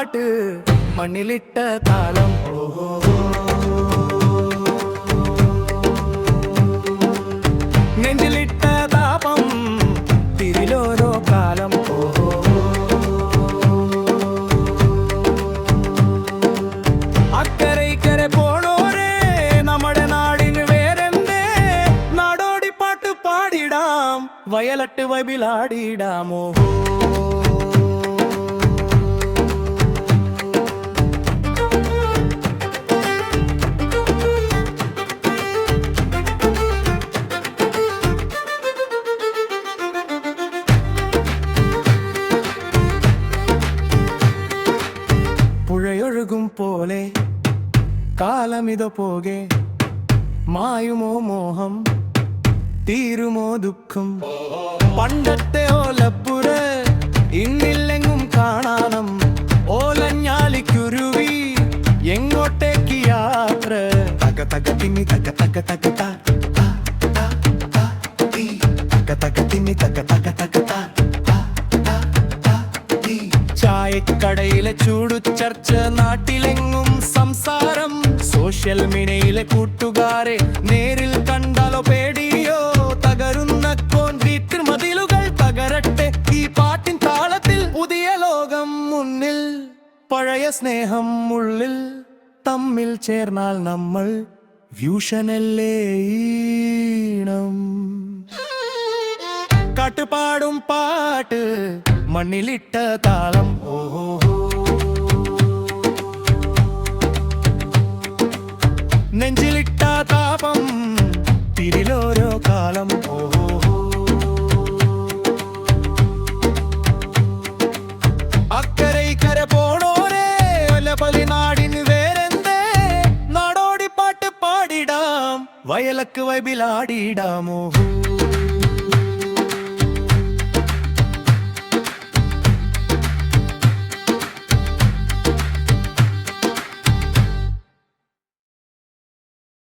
പാട്ട് മണ്ണിലിട്ട താളം നെഞ്ചിലിട്ട താപം തിരിലോരോ കാലം അക്കരൈക്കരെ പോണോരേ നമ്മുടെ നാടിന് വേരെന്തേ നാടോടി പാട്ട് പാടിടാം വയലട്ട് വൈബിലാടിടാമോ പുഴയൊഴുകും പോലെ കാലമിത പോകെ മായുമോ മോഹം തീരുമോ ദുഃഖം പണ്ടത്തെ ഓലപ്പുര ഇന്നില്ലെങ്ങും കാണാനം ഓലഞ്ഞാലിക്കുരുവി എങ്ങോട്ടേക്ക് യാത്ര തക തക തിന്നി തക തക തക തക തക തിന്നി തക തക തക ചായക്കടയിലെ ചൂടു ചർച്ച നാട്ടിലെങ്ങും സംസാരം സോഷ്യൽ മീഡിയയിലെ കൂട്ടുകാരെ നേരിൽ കണ്ടാലോ പേടിയോ തകരുന്ന കോൺക്രീറ്റ് മതിലുകൾ തകരട്ടെ ഈ പാട്ടിൻ താളത്തിൽ പുതിയ ലോകം മുന്നിൽ പഴയ സ്നേഹം ഉള്ളിൽ തമ്മിൽ ചേർന്നാൽ നമ്മൾ ഫ്യൂഷനല്ലേ ഈണം കാട്ടുപാടും പാട്ട് മണ്ണിലിട്ട താളം ഓഹോ നെഞ്ചിലിട്ട താപം തിരിലോരോ കാലം ഓഹോ അക്കരൈക്കര പോണോരേ ഒലപലി നാടിന് വേരെന്തേ നാടോടി പാട്ട് പാടിടാം വയലക്ക് വൈബിലാടിടാമോ